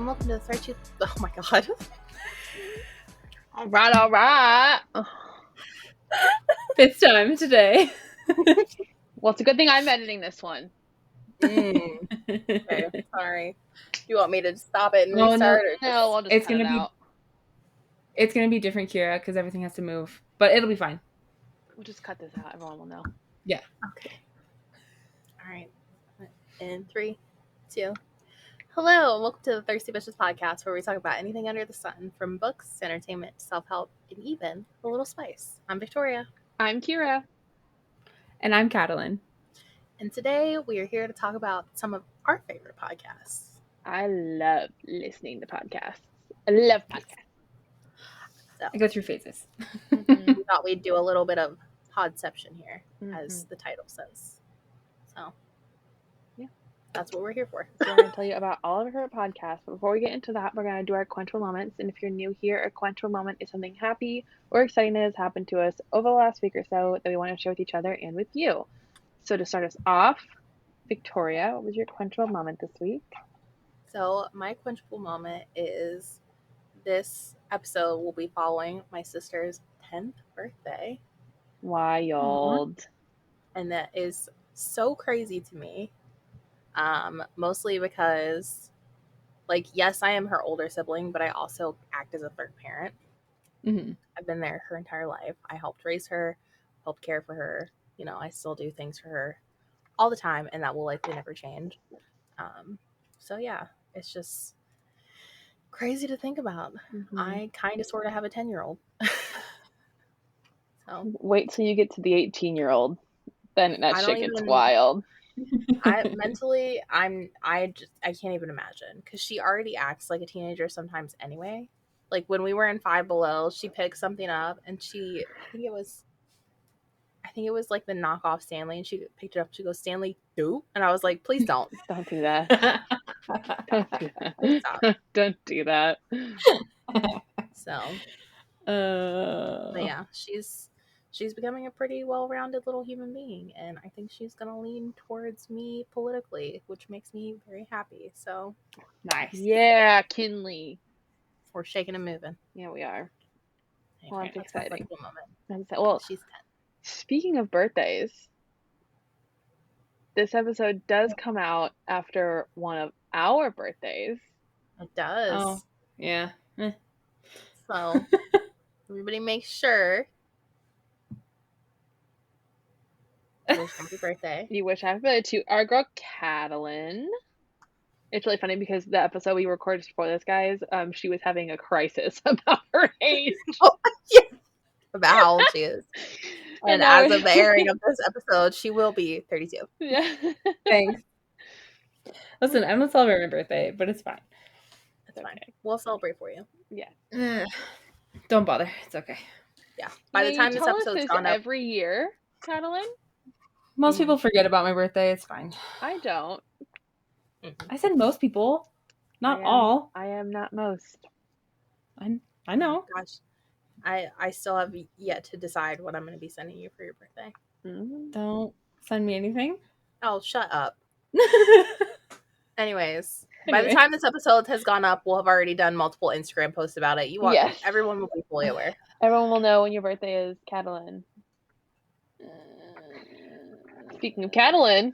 and welcome to the 13th. Oh my god. All right. Fifth time today. Well, it's a good thing I'm editing this one. Okay, sorry. Do you want me to stop it and restart? No, I'll just cut it out. It's gonna be different, Kiara, because everything has to move. But it'll be fine. We'll just cut this out. Everyone will know. Yeah. Okay. All right. In 3, 2. Hello, and welcome to the Thirsty Bitches podcast, where we talk about anything under the sun, from books, entertainment, self-help, and even a little spice. I'm Victoria. I'm Kiara. And I'm Katalyn. And today we are here to talk about some of our favorite podcasts. I love listening to podcasts. I love podcasts. So, I go through phases. we thought we'd do a little bit of Podception here, as the title says. So, yeah, that's what we're here for. So we're going to tell you about all of our podcasts. But before we get into that, we're going to do our quenchable moments. And if you're new here, a quenchable moment is something happy or exciting that has happened to us over the last week or so that we want to share with each other and with you. So to start us off, Victoria, what was your quenchable moment this week? So my quenchable moment is this episode will be following my sister's 10th birthday. Wild. And that is so crazy to me. Mostly because, like, yes, I am her older sibling, but I also act as a third parent. Mm-hmm. I've been there her entire life. I helped raise her, helped care for her. You know, I still do things for her all the time, and that will likely never change. So yeah, it's just crazy to think about. Mm-hmm. I kind of sort of have a 10-year-old. So wait till you get to the 18-year-old. Then that shit gets wild. I can't even imagine, because she already acts like a teenager sometimes anyway. Like when we were in Five Below, she picked something up and I think it was like the knockoff Stanley, and she picked it up. She goes, "Stanley, do," and I was like, "Please don't, don't do that, don't do that, please stop. Don't do that." So, but yeah, she's becoming a pretty well-rounded little human being, and I think she's gonna lean towards me politically, which makes me very happy. So nice. Yeah, Kinley. We're shaking and moving. Yeah, we are. Anyway, well, that's exciting. Moment. Well, she's 10. Speaking of birthdays, this episode does come out after one of our birthdays. It does. Oh, yeah. So everybody make sure you wish happy birthday. You wish happy birthday to our girl Katalyn. It's really funny because the episode we recorded before this, guys, she was having a crisis about her age. About how old she is. And as of the airing of this episode, she will be 32. Yeah. Thanks. Listen, I'm not celebrating my birthday, but it's fine. It's fine. We'll celebrate for you. Yeah. Don't bother. It's okay. Yeah. By the time this episode's gone up every year, Katalyn? Most people forget about my birthday. It's fine. I don't. I said most people, not all. I am not most. I know. Gosh, I still have yet to decide what I'm going to be sending you for your birthday. Don't send me anything. Oh, shut up. Anyways, by the time this episode has gone up, we'll have already done multiple Instagram posts about it. Yes. Everyone will be fully aware. Everyone will know when your birthday is, Katalyn. Speaking of Katalyn,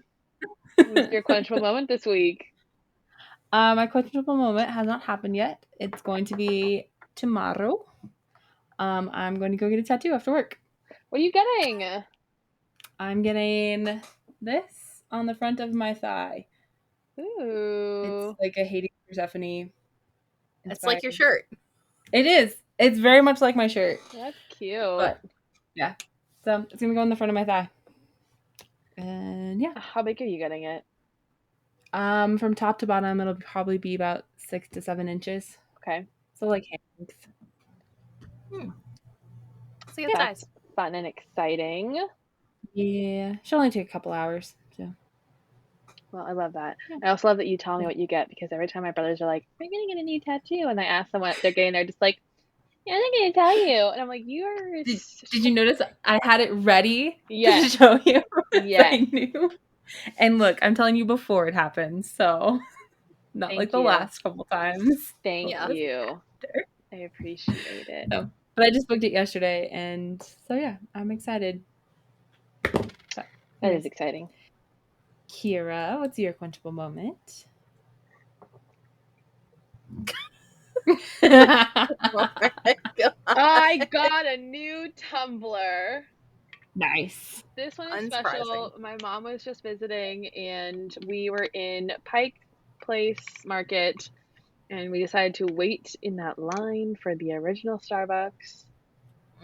what's your quenchable moment this week? My quenchable moment has not happened yet. It's going to be tomorrow. I'm going to go get a tattoo after work. What are you getting? I'm getting this on the front of my thigh. Ooh. It's like a Hades Persephone. It's like your shirt. It is. It's very much like my shirt. That's cute. But, yeah. So it's going to go in the front of my thigh. And yeah. How big are you getting it? From top to bottom, it'll probably be about 6 to 7 inches. Okay. So like hand length. So yeah, that's fun and exciting. Yeah. Should only take a couple hours. So. Well, I love that. Yeah. I also love that you tell me what you get, because every time my brothers are like, "We're gonna get a new tattoo," and I ask them what they're getting, they're just like, "Yeah, I'm not gonna tell you." And I'm like, "You're." Did you notice I had it ready to show you? Yeah. I knew. And look, I'm telling you before it happens. So. not Thank like the you. last couple times. Thank Yeah. you. I appreciate it. So, but I just booked it yesterday, and so yeah, I'm excited. That is exciting. Kiara, what's your quenchable moment? Oh my God. I got a new tumbler. Nice. This one is Unsurprising. special. My mom was just visiting, and we were in Pike Place Market, and we decided to wait in that line for the original Starbucks.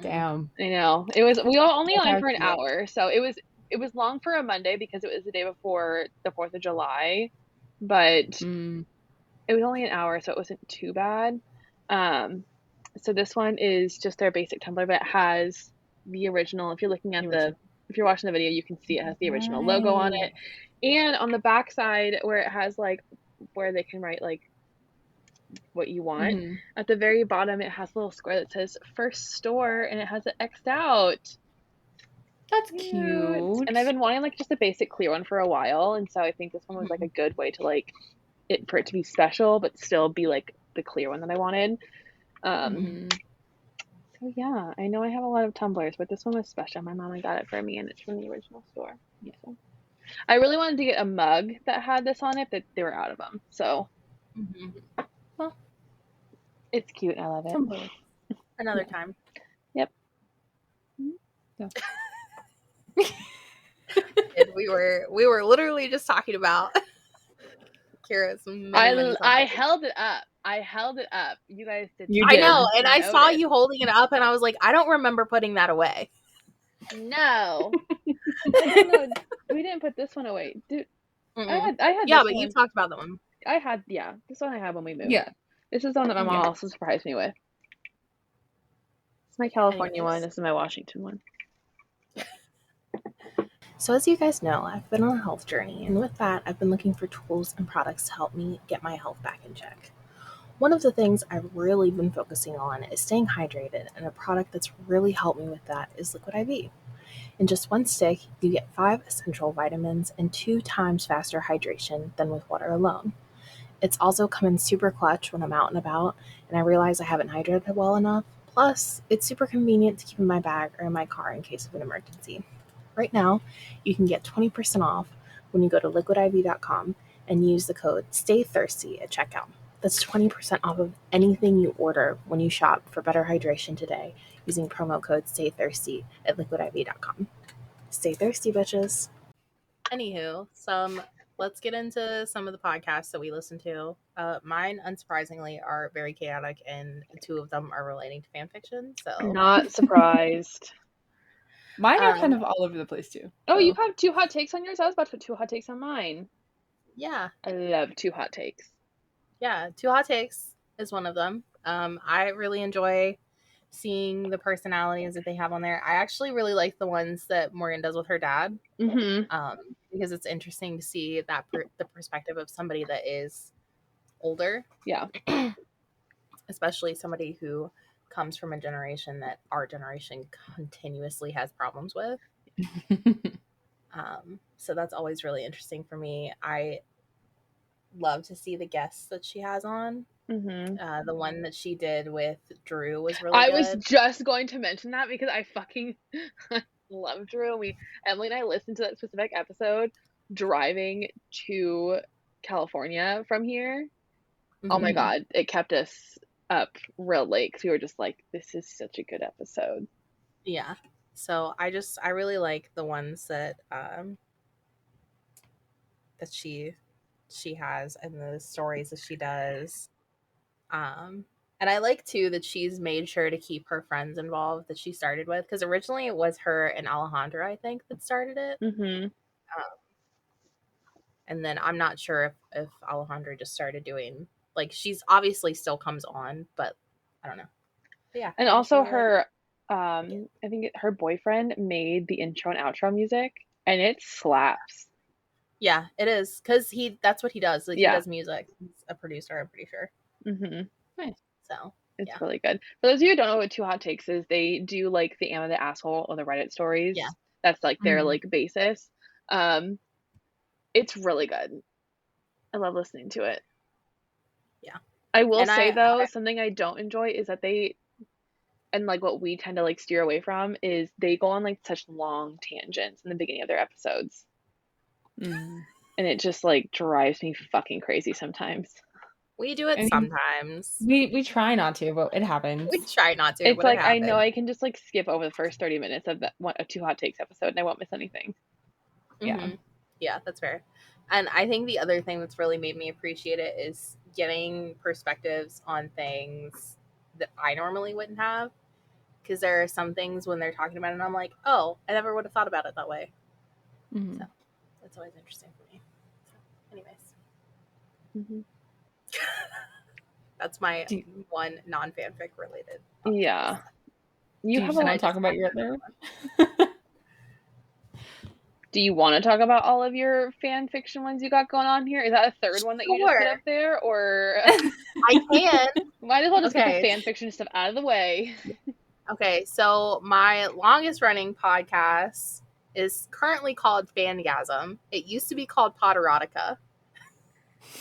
Damn. I know. It was, we were only That's on how for an cute. hour, so it was long for a Monday because it was the day before the 4th of July, but it was only an hour, so it wasn't too bad. So this one is just their basic tumbler, but it has the original. If you're looking at if you're watching the video, you can see it has the original logo on it. And on the back side where it has like where they can write like what you want, at the very bottom it has a little square that says first store, and it has it X'd out. That's cute. And I've been wanting like just a basic clear one for a while, and so I think this one was like a good way to like for it to be special but still be like the clear one that I wanted. So yeah, I know I have a lot of tumblers, but this one was special. My mama got it for me, and it's from the original store. Yeah. So I really wanted to get a mug that had this on it, but they were out of them. So Well, it's cute. I love it. tumbler. Another time. Yep. So. And we were literally just talking about Kira's many I held it up. I held it up. You guys did. I know, and I saw you holding it up, and I was like, I don't remember putting that away. No. I don't know. We didn't put this one away, dude. I had. Yeah, this but one. you talked about that one. I had. Yeah, this one I had when we moved. Yeah. This is the one that my mom also surprised me with. It's my California one. This is my Washington one. So as you guys know, I've been on a health journey, and with that, I've been looking for tools and products to help me get my health back in check. One of the things I've really been focusing on is staying hydrated, and a product that's really helped me with that is Liquid IV. In just one stick, you get 5 essential vitamins and 2 times faster hydration than with water alone. It's also come in super clutch when I'm out and about, and I realize I haven't hydrated well enough. Plus, it's super convenient to keep in my bag or in my car in case of an emergency. Right now, you can get 20% off when you go to liquidiv.com and use the code STAYTHIRSTY at checkout. That's 20% off of anything you order when you shop for better hydration today using promo code STAYTHIRSTY at liquidiv.com. Stay thirsty, bitches. Anywho, let's get into some of the podcasts that we listen to. Mine, unsurprisingly, are very chaotic, and 2 of them are relating to fanfiction. So Not surprised. Mine are kind of all over the place too. Oh, you have 2 hot takes on yours? I was about to put 2 hot takes on mine. Yeah. I love 2 hot takes. Yeah, 2 hot takes is one of them. I really enjoy seeing the personalities that they have on there. I actually really like the ones that Morgan does with her dad. Because it's interesting to see that the perspective of somebody that is older. Yeah. Especially somebody who comes from a generation that our generation continuously has problems with. So that's always really interesting for me. I love to see the guests that she has on. The one that she did with Drew was really good. I was just going to mention that because I fucking love Drew. Emily and I listened to that specific episode driving to California from here. Oh my god, it kept us up real late because we were just like, this is such a good episode. Yeah. So I really like the ones that that she has and the stories that she does. And I like too that she's made sure to keep her friends involved that she started with, because originally it was her and Alejandra, I think, that started it. And then I'm not sure if Alejandra just started doing, like, she's obviously still comes on, but I don't know. But yeah. And also her, I think her boyfriend made the intro and outro music, and it slaps. Yeah, it is, because that's what he does. Like, he does music. He's a producer, I'm pretty sure. Nice. So it's really good. For those of you who don't know what 2 hot takes is, they do like the Am I the Asshole or the Reddit stories. Yeah. That's like their like basis. It's really good. I love listening to it. I will And say though, something I don't enjoy is that they, and like what we tend to like steer away from, is they go on like such long tangents in the beginning of their episodes. And it just like drives me fucking crazy sometimes. we do it I mean, sometimes. We try not to, but it happens. We try not to, It's but it like I know happens. I can just like skip over the first 30 minutes of a Two Hot Takes episode and I won't miss anything. Yeah. Yeah, that's fair. And I think the other thing that's really made me appreciate it is getting perspectives on things that I normally wouldn't have. Because there are some things when they're talking about it, and I'm like, oh, I never would have thought about it that way. Mm-hmm. So that's always interesting for me. So, anyways, that's my one non-fanfic related podcast. Yeah. You have want to talk about your other? Do you want to talk about all of your fan fiction ones you got going on here? Is that a third one that you just put up there, or I can? Might as well just get the fan fiction stuff out of the way. Okay, so my longest running podcast is currently called Fangasm. It used to be called Potterotica.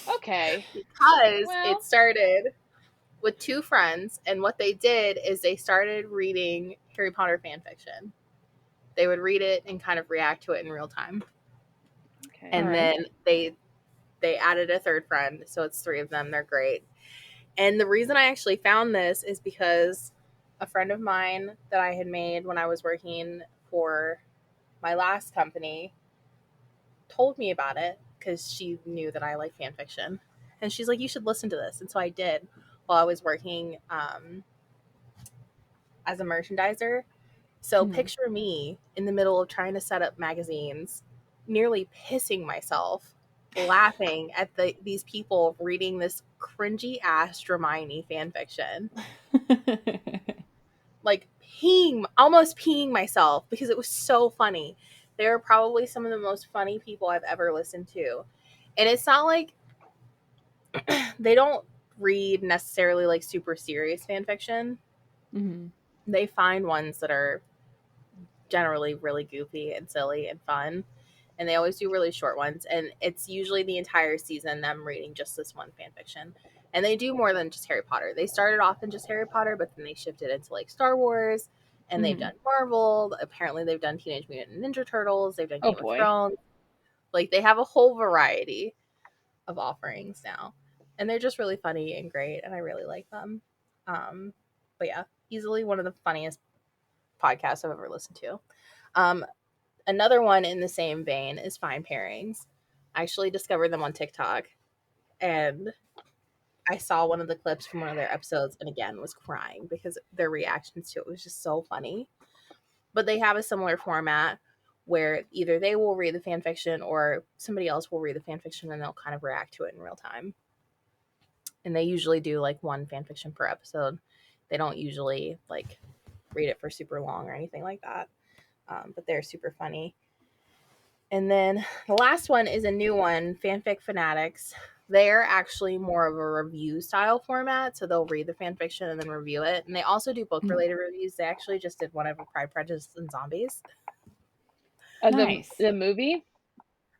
Okay. Because it started with two friends, and what they did is they started reading Harry Potter fan fiction. They would read it and kind of react to it in real time. Okay. And then they added a third friend, so it's three of them. They're great. And the reason I actually found this is because a friend of mine that I had made when I was working for my last company told me about it because she knew that I like fan fiction. And she's like, you should listen to this. And so I did while I was working as a merchandiser. So picture me in the middle of trying to set up magazines, nearly pissing myself, laughing at these people reading this cringy ass Hermione fan fiction. Like almost peeing myself because it was so funny. They're probably some of the most funny people I've ever listened to. And it's not like they don't read necessarily like super serious fan fiction. They find ones that are generally really goofy and silly and fun, and they always do really short ones, and it's usually the entire season them reading just this one fan fiction. And they do more than just Harry Potter. They started off in just Harry Potter, but then they shifted into like Star Wars, and they've done Marvel. Apparently they've done Teenage Mutant Ninja Turtles, they've done Game of Thrones. Like they have a whole variety of offerings now, and they're just really funny and great, and I really like them. But yeah, easily one of the funniest podcasts I've ever listened to. Another one in the same vein is Pairings. I actually discovered them on TikTok, and I saw one of the clips from one of their episodes, and again was crying because their reactions to it was just so funny. But they have a similar format where either they will read the fan fiction or somebody else will read the fan fiction and they'll kind of react to it in real time. And they usually do like one fan fiction per episode. They don't usually like read it for super long or anything like that. But they're super funny. And then the last one is a new one, Fanfic Fanatics. They're actually more of a review style format, so they'll read the fan fiction and then review it. And they also do book related reviews. They actually just did one of Pride, Prejudice, and Zombies. Nice. The movie?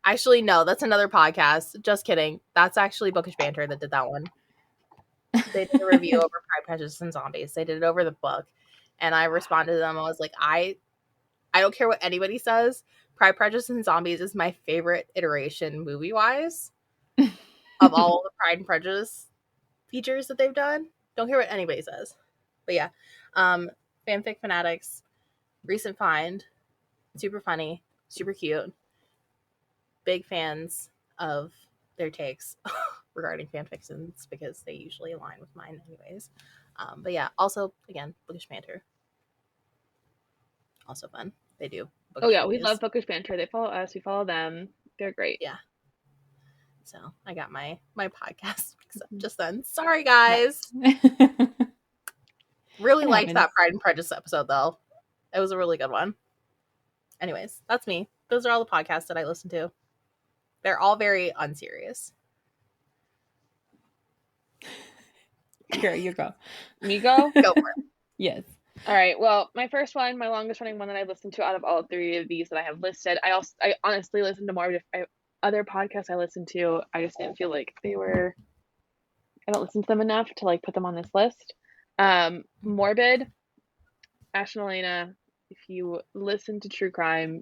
Actually, no, that's another podcast. Just kidding. That's actually Bookish Banter that did that one. They did a review over Pride, Prejudice, and Zombies. They did it over the book. And I responded to them. I was like, I don't care what anybody says. Pride, Prejudice, and Zombies is my favorite iteration movie-wise of all the Pride and Prejudice features that they've done. Don't care what anybody says. But yeah, Fanfic Fanatics, recent find, super funny, super cute. Big fans of their takes regarding fanfictions because they usually align with mine anyways. But yeah, also, again, Bookish Banter. Also fun. They do. We love Bookish Banter. They follow us. We follow them. They're great. Yeah. So I got my podcast mixed up just then. Sorry, guys. Really liked that Pride and Prejudice episode, though. It was a really good one. Anyways, that's me. Those are all the podcasts that I listen to. They're all very unserious. Kiara, you go. Me go? Go for it. Yes. All right. Well, my first one, my longest running one that I listened to out of all three of these that I have listed, I honestly listened to more other podcasts I listened to. I just didn't feel like they were I don't listen to them enough to like put them on this list. Morbid, Ash and Elena. If you listen to true crime,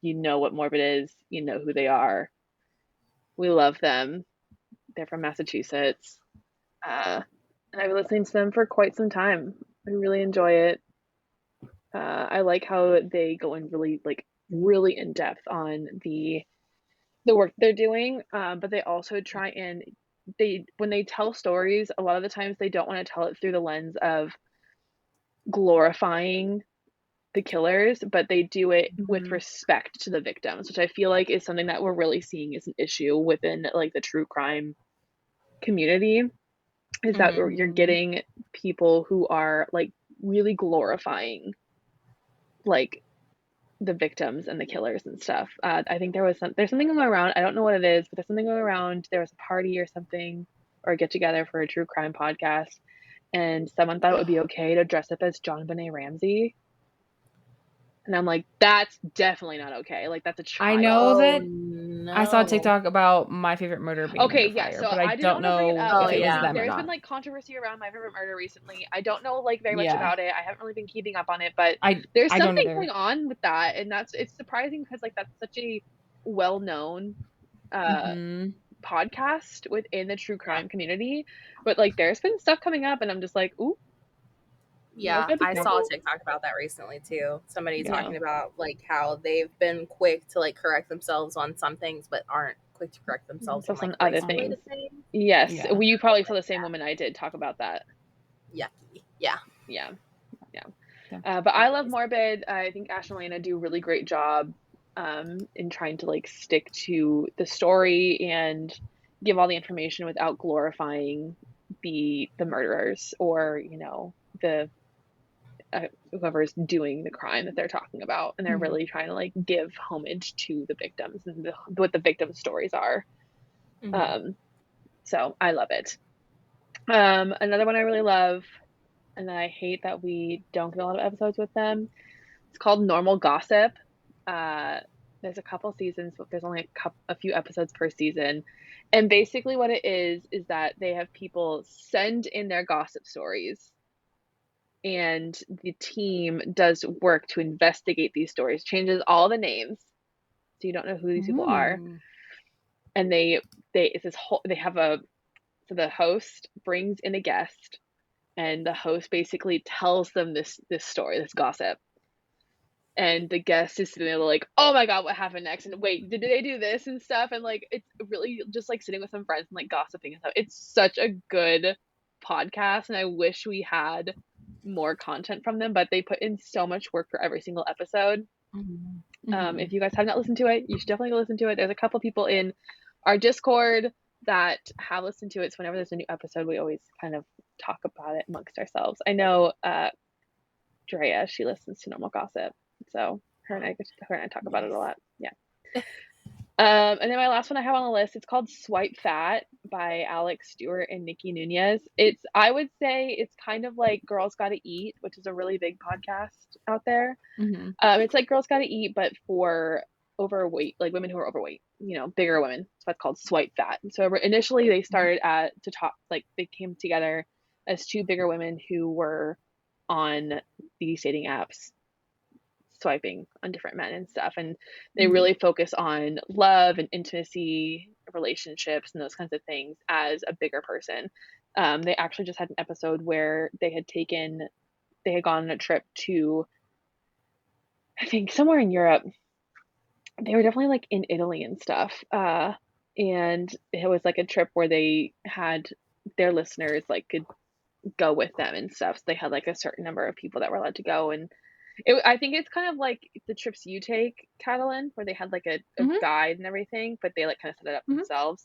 you know what Morbid is. You know who they are. We love them. They're from Massachusetts. And I've been listening to them for quite some time. I really enjoy it. I like how they go in really in depth on the work they're doing, but they also try and when they tell stories, a lot of the times they don't want to tell it through the lens of glorifying the killers, but they do it with respect to the victims, which I feel like is something that we're really seeing as an issue within like the true crime community, is that you're getting people who are like really glorifying like the victims and the killers and stuff. I think there's something going around. I don't know what it is, but there's something going around. There was a party or something, or a get together for a true crime podcast, and someone thought it would be okay to dress up as John Benet Ramsey. And I'm like, that's definitely not okay. Like, that's a child. I know that No. I saw a TikTok about My Favorite Murder being under fire, so but I didn't don't want to bring it know up. if it was them or There's not. been like controversy around My Favorite Murder recently. I don't know like very much about it. I haven't really been keeping up on it, but there's something going on with that, and it's surprising because like that's such a well-known podcast within the true crime community, but like there's been stuff coming up, and I'm just like, ooh. Yeah, I saw a TikTok about that recently too. Somebody talking about like how they've been quick to like correct themselves on some things, but aren't quick to correct themselves on like other things. Yes, you probably saw the same woman I did talk about that. Yucky. Yeah. But I love Morbid. I think Ash and Elena do a really great job in trying to like stick to the story and give all the information without glorifying the murderers or the whoever's doing the crime that they're talking about, and they're really trying to like give homage to the victims and what the victims' stories are. So I love it. Another one I really love, and I hate that we don't get a lot of episodes with them. It's called Normal Gossip. There's a couple seasons, but there's only a few episodes per season. And basically what it is that they have people send in their gossip stories, and the team does work to investigate these stories, changes all the names, so you don't know who these people are. And the host brings in a guest, and the host basically tells them this story, this gossip. And the guest is sitting there like, oh my god, what happened next? And wait, did they do this and stuff? And like, it's really just like sitting with some friends and like gossiping and stuff. It's such a good podcast, and I wish we had more content from them, but they put in so much work for every single episode. If you guys have not listened to it, you should definitely go listen to it. There's a couple people in our Discord that have listened to it, so whenever there's a new episode, we always kind of talk about it amongst ourselves. I know Drea, she listens to Normal Gossip, so her and I talk about it a lot. And then my last one I have on the list, it's called Swipe Fat by Alex Stewart and Nicci Nunez. I would say it's kind of like Girls Gotta Eat, which is a really big podcast out there. It's like Girls Gotta Eat, but for overweight, like women who are overweight, bigger women. So that's called Swipe Fat. And so initially they started to talk, like they came together as two bigger women who were on these dating apps swiping on different men and stuff, and they really focus on love and intimacy, relationships, and those kinds of things as a bigger person. They actually just had an episode where they had gone on a trip to, I think, somewhere in Europe. They were definitely like in Italy and stuff, and it was like a trip where they had their listeners like could go with them and stuff, so they had like a certain number of people that were allowed to go. And I think it's kind of like the trips you take, Katalyn, where they had like a guide and everything, but they like kind of set it up themselves.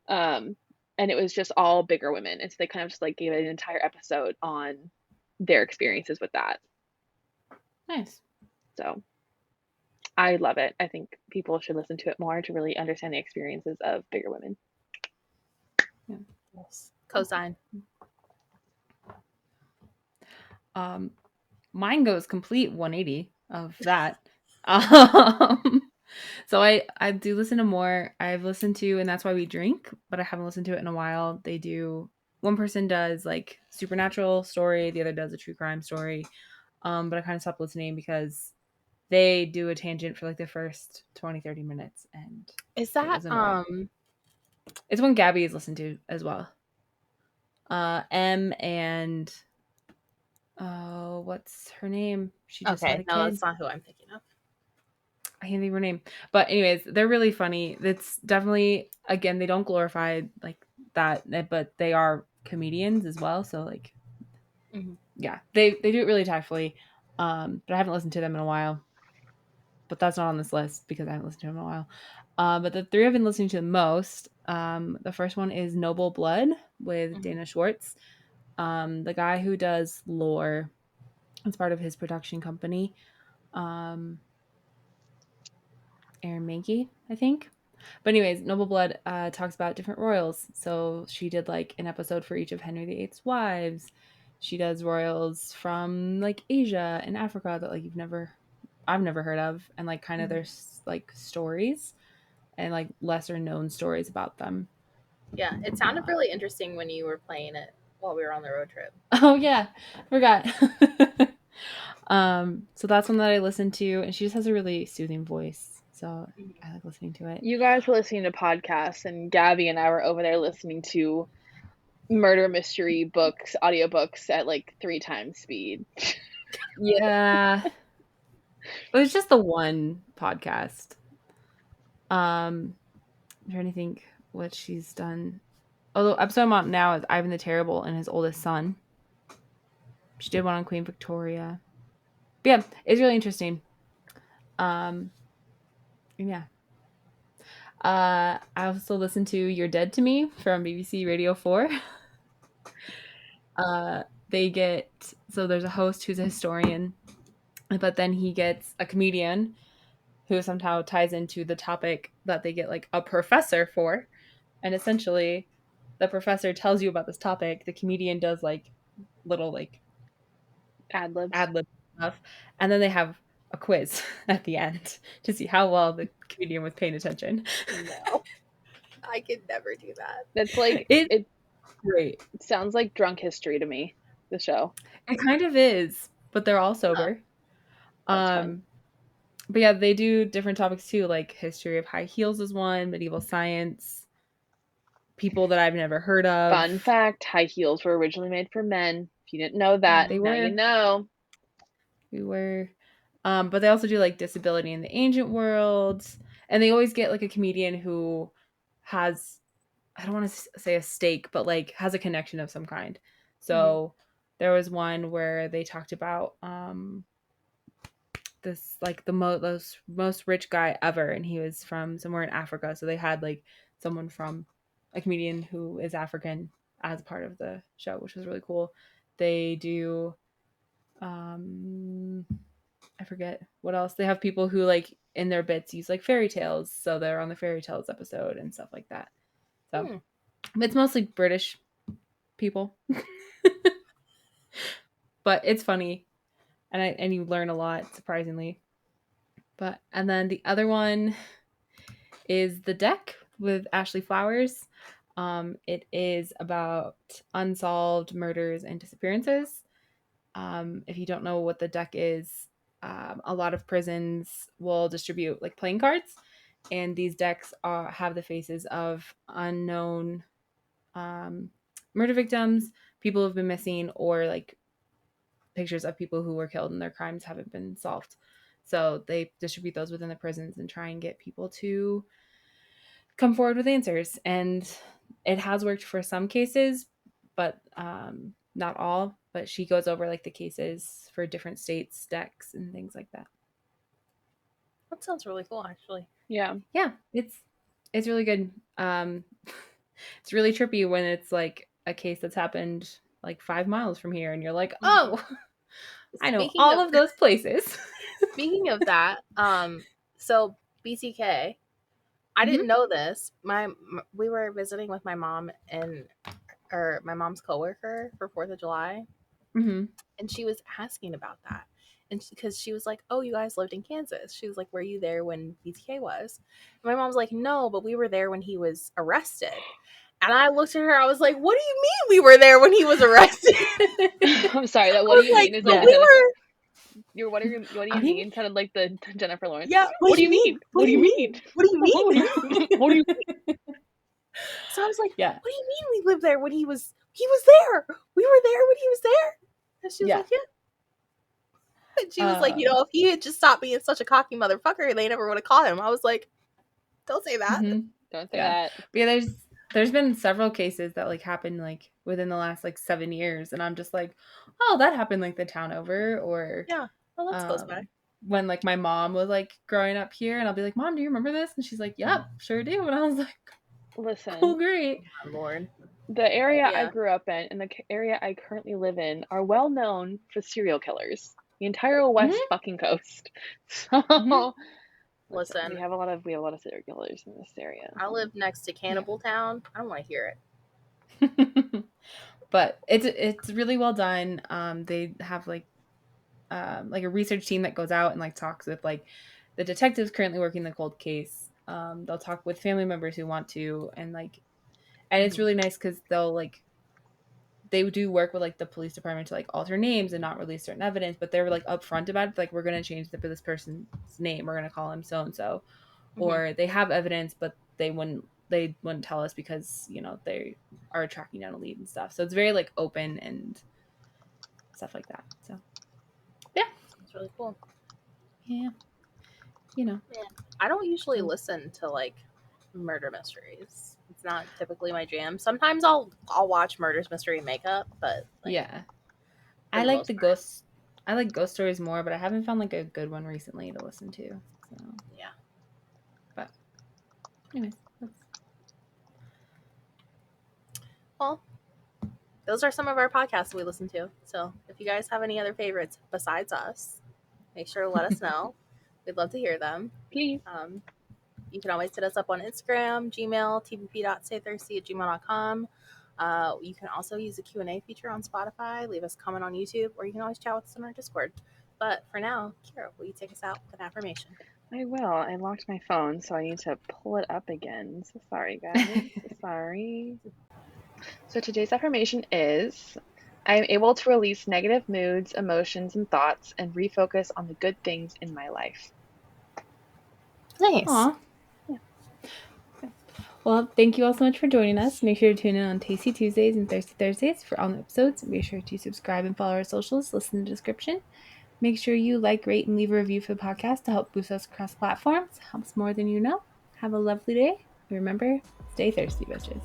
And it was just all bigger women, and so they kind of just like gave it an entire episode on their experiences with that. Nice. So I love it. I think people should listen to it more to really understand the experiences of bigger women. Yes. Cosign. Mine goes complete 180 of that. So I do listen to more. I've listened to And That's Why We Drink, but I haven't listened to it in a while. They do one person does like supernatural story, the other does a true crime story. But I kind of stopped listening because they do a tangent for like the first 20-30 minutes, and Is it that was annoying. It's one Gabby is listened to as well. M and what's her name? She just had a no, kid. that's not who I'm thinking of. I can't think of her name. But anyways, they're really funny. It's definitely, again, they don't glorify like that, but they are comedians as well. So like, yeah, they do it really tactfully. But I haven't listened to them in a while. But that's not on this list because I haven't listened to them in a while. But the three I've been listening to the most, the first one is Noble Blood with Dana Shwartz. The guy who does lore, it's part of his production company. Aaron Mankey, I think. But anyways, Noble Blood talks about different royals. So she did like an episode for each of Henry VIII's wives. She does royals from like Asia and Africa that like I've never heard of, and like kind of their like stories and like lesser known stories about them. Yeah, it sounded really interesting when you were playing it while we were on the road trip. Oh yeah, forgot. So that's one that I listened to, and she just has a really soothing voice, so I like listening to it. You guys were listening to podcasts, and Gabby and I were over there listening to murder mystery books, audiobooks at like 3 times speed. Yeah. It was just the one podcast. I'm trying to think what she's done. Although episode I'm on now is Ivan the Terrible and his oldest son. She did one on Queen Victoria. But yeah, it's really interesting. Yeah. I also listened to You're Dead to Me from BBC Radio 4. There's a host who's a historian, but then he gets a comedian who somehow ties into the topic that they get like a professor for. And essentially the professor tells you about this topic. The comedian does like little like Ad libs. stuff. And then they have a quiz at the end to see how well the comedian was paying attention. No, I could never do that. That's like, It's great. It sounds like Drunk History to me, the show. It kind of is, but they're all sober. That's fun. But yeah, they do different topics too, like history of high heels is one, medieval science, people that I've never heard of. Fun fact, high heels were originally made for men. If you didn't know that, They now were. you know. We were. But they also do like disability in the ancient world. And they always get like a comedian who has, I don't want to say a stake, but like has a connection of some kind. So there was one where they talked about this like the most rich guy ever, and he was from somewhere in Africa. So they had like someone from a comedian who is African as part of the show, which was really cool. They do I forget what else. They have people who like in their bits use like fairy tales, so they're on the fairy tales episode and stuff like that. So it's mostly British people. But it's funny. And you learn a lot, surprisingly. And then the other one is The Deck with Ashley Flowers. It is about unsolved murders and disappearances. If you don't know what The Deck is, a lot of prisons will distribute like playing cards, and these decks have the faces of unknown murder victims, people who've been missing, or like pictures of people who were killed and their crimes haven't been solved. So they distribute those within the prisons and try and get people to come forward with answers. And it has worked for some cases, but not all. But she goes over like the cases for different states, decks, and things like that. That sounds really cool, actually. Yeah, it's really good. It's really trippy when it's like a case that's happened like 5 miles from here, and you're like, oh, I know all of those places. Speaking of that, so BTK, I didn't know this. We were visiting with my mom or my mom's coworker for 4th of July, and she was asking about that, and because she was like, "Oh, you guys lived in Kansas." She was like, "Were you there when BTK was?" And my mom's like, "No, but we were there when he was arrested." And I looked at her. I was like, "What do you mean we were there when he was arrested?" I'm sorry. That I what do was you like, mean is "But like Yeah. the we Jennifer. were." What do you I mean, mean? Sounded like the Jennifer Lawrence. Yeah. What do you mean? What do you mean? What do you mean? What do you mean? What do you mean? So I was like, yeah. "What do you mean we lived there when he was there? We were there when he was there." And she was Yeah. like, "Yeah." And she was like, "If he had just stopped being such a cocky motherfucker, they never would have caught him." I was like, "Don't say that." Mhm. Don't say Yeah. that. But yeah, there's been several cases that like happened like within the last like 7 years, and I'm just like, oh, that happened like the town over, or Yeah. Well, that's close by. when like my mom was like growing up here, and I'll be like, Mom, do you remember this? And she's like, Yep, sure do. And I was like, Listen, cool, great. Oh, Lord. the area I Yeah. grew up in and the area I currently live in are well known for serial killers. The entire west fucking coast. So Listen, we have a lot of serial killers in this area. I live next to Cannibal Town. I don't want to hear it. But it's really well done. They have like a research team that goes out and like talks with like the detectives currently working the cold case. They'll talk with family members who want to, and it's really nice because they do work with like the police department to like alter names and not release certain evidence, but they're like upfront about it. Like, we're going to change this person's name. We're going to call him so and so, or they have evidence, but they wouldn't tell us because they are tracking down a lead and stuff. So it's very like open and stuff like that. So yeah, It's really cool. yeah, I don't usually listen to like murder mysteries. It's not typically my jam. Sometimes I'll watch murders mystery makeup, but like, yeah. for I the like most the part. ghost. I like ghost stories more, but I haven't found like a good one recently to listen to. So Yeah. but anyways, Well, those are some of our podcasts we listen to. So if you guys have any other favorites besides us, make sure to let us know. We'd love to hear them. Please. You can always hit us up on Instagram, Gmail, tvp.staythirsty@gmail.com. You can also use the Q&A feature on Spotify, leave us a comment on YouTube, or you can always chat with us on our Discord. But for now, Kiara, will you take us out with an affirmation? I will. I locked my phone, so I need to pull it up again. So sorry, guys. Sorry. So today's affirmation is, I am able to release negative moods, emotions, and thoughts and refocus on the good things in my life. Nice. Aw. Yeah. Well, thank you all so much for joining us. Make sure to tune in on Tasty Tuesdays and Thirsty Thursdays for all new episodes. Be sure to subscribe and follow our socials. Listen in the description. Make sure you like, rate, and leave a review for the podcast to help boost us across platforms. Helps more than you know. Have a lovely day. Remember, stay thirsty, bitches.